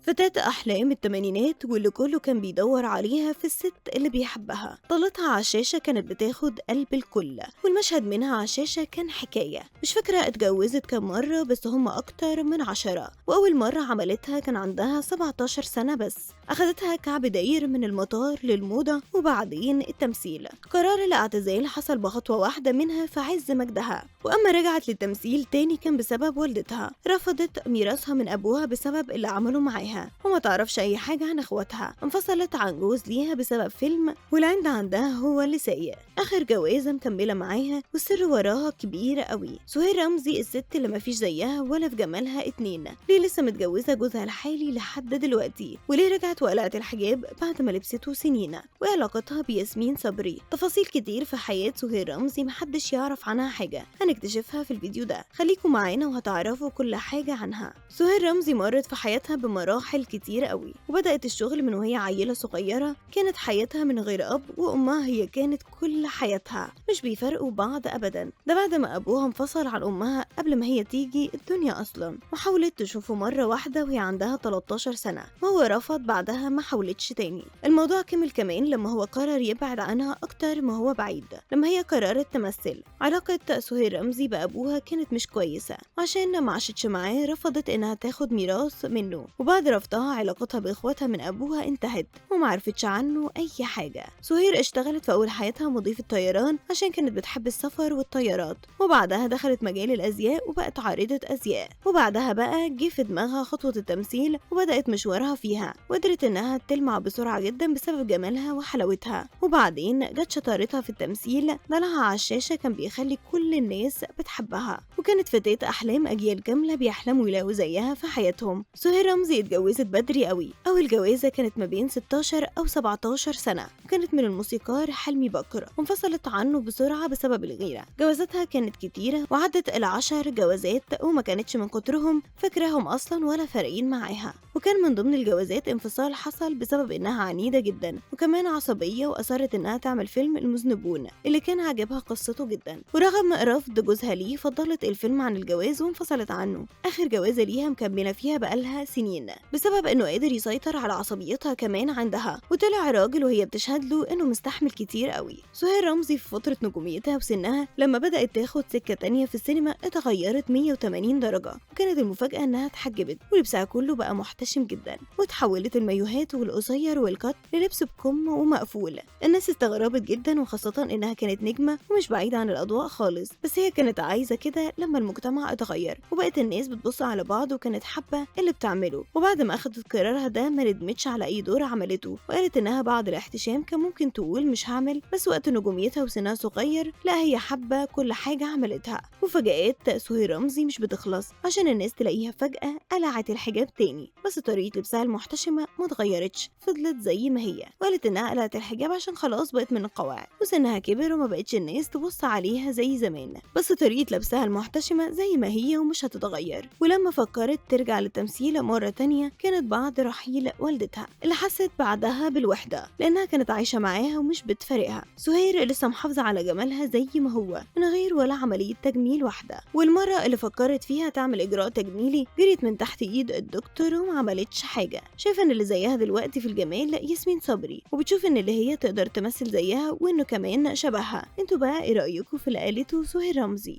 فتاة أحلام التمانينات واللي كله كان بيدور عليها في الست اللي بيحبها. طلتها على الشاشة كانت بتاخد قلب الكل، والمشهد منها على الشاشة كان حكاية. مش فاكرة اتجوزت كام مرة بس هم أكتر من 10، وأول مرة عملتها كان عندها 17 سنة بس. أخدتها كعب داير من المطار للموضة وبعدين التمثيل. قرار الاعتزال حصل بخطوة واحدة منها في عز مجدها، وأما رجعت للتمثيل تاني كان بسبب والدتها. رفضت ميراثها من أبوها بسبب اللي عمله معاها، وما تعرفش أي حاجة عن اخواتها. انفصلت عن جوز ليها بسبب فيلم، والعند عندها هو اللي سايق. آخر جوازة مكملة معاها والسر وراها كبير قوي. سهير رمزي الست اللي مفيش زيها ولا في جمالها اتنين، ليه لسه متجوزة جوزها الحالي لحد دلوقتي، وليه رجعت وقلعت الحجاب بعد ما لبسته سنين، وعلاقتها بياسمين صبري. تفاصيل كتير في حياة سهير رمزي محدش يعرف عنها حاجة، هنكتشفها في الفيديو ده. خليكم معانا وهتعرفوا كل حاجة عنها. سهير رمزي مرت في حياتها بمراحل كتير قوي، وبدأت الشغل من وهي عيلة صغيرة. كانت حياتها من غير أب، وأمها هي كانت كل حياتها، مش بيفرقوا بعض أبدا. ده بعد ما أبوها انفصل عن أمها قبل ما هي تيجي الدنيا أصلا، وحاولت تشوفه مرة واحدة وهي عندها 13 سنة، وهو رفض. بعدها ما حاولتش تاني. الموضوع كمل كمان لما هو قرر يبعد عنها أكتر ما هو بعيد، لما هي قررت تمثل. علاقة سهير رمزي بأبوها كانت مش كويسة، وعشان ما عاشتش معاه رفضت إنها تاخد ميراث منه، وبعد رفضها علاقتها بإخواتها من أبوها انتهت ومعرفتش عنه أي حاجة. سهير اشتغلت في أول حياتها مضيفة طيران عشان كانت بتحب السفر والطيارات، وبعدها دخلت مجال الأزياء وبقت عارضة أزياء. وبعدها بقى جه في دماغها خطوة التمثيل، وبدأت مشوارها فيها، وقدرت إنها تلمع بسرعة جدا بسبب جمالها وحلاوتها. وبعدين جت شطارتها في التمثيل، دلعها على الشاشة كان بيخلي كل الناس بتحبها، وكانت فتاة أحلام أجيال كاملة بيحلموا يلاقوا زيها في حياتهم. سهير رمزي اتجوزت بدري قوي. أول جوازة كانت ما بين 16 أو 17 سنة، وكانت من الموسيقار حلمي بكر، وانفصلت عنه بسرعة بسبب الغيرة. جوازاتها كانت كتيرة وعدت ال10 جوازات، وما كانتش من كترهم فاكراهم أصلا ولا فارقين معاها. وكان من ضمن الجوازات انفصال حصل بسبب إنها عنيدة جدا وكمان عصبية، وأصرت إنها تعمل فيلم المذنبون اللي كان عاجبها قصته جدا، ورغم رفض جوزها ليه فضلت الفيلم عن الجواز وانفصلت عنه. آخر جوازة ليها مكملة فيها بقالها سنين بسبب إنه قادر يسيطر على عصبيتها كمان عندها، وطلع راجل وهي بتشهد له إنه مستحمل كتير قوي. سهير رمزي في فترة نجوميتها وسنها لما بدأت تاخد سكة تانية في السينما اتغيرت 180 درجة، وكانت المفاجأة إنها اتحجبت ولبسها كله بقى محتشم جدا، وتحولت المايوهات والقصير والكت للبس بكم ومقفول. الناس استغربت جدا، وخاصة إنها كانت نجمة ومش بعيدة عن الأضواء خالص، بس هي كانت عايزة كده. لما المجتمع اتغير وبقت الناس بتبص على بعض، وكانت حابة اللي بتعمله. وبعد ما أخدت قرارها ده ما ندمتش على أي دور عملته، وقالت إنها بعد الاحتشام كان ممكن تقول مش هعمل، بس وقت نجوميتها وسنها صغير لا، هي حابة كل حاجة عملتها. مفاجآت سهير رمزي مش بتخلص، عشان الناس تلاقيها فجأة قلعت الحجاب تاني، بس طريقة لبسها المحتشمة ما اتغيرتش، فضلت زي ما هي. وقالت إنها قلعت الحجاب عشان خلاص بقت من القواعد، وسنها كبر وما بقتش الناس تبص عليها زي زمان، بس طريقة لبسها المحتشمة زي ما هي ومش هتتغير. ولما فكرت ترجع للتمثيل مرة تانية كانت بعد رحيل والدتها، اللي حست بعدها بالوحدة لأنها كانت عايشة معاها ومش بتفارقها. سهير لسه محافظة على جمالها زي ما هو من غير ولا عملية تجميل واحدة، والمرة اللي فكرت فيها تعمل إجراء تجميلي جريت من تحت إيد الدكتور وما عملتش حاجة. شايفة إن اللي زيها دلوقتي في الجمال ياسمين صبري، وبتشوف إن اللي هي تقدر تمثل زيها وإنه كمان شبهها. انتوا بقى إيه رأيكم في اللي قالته سهير رمزي؟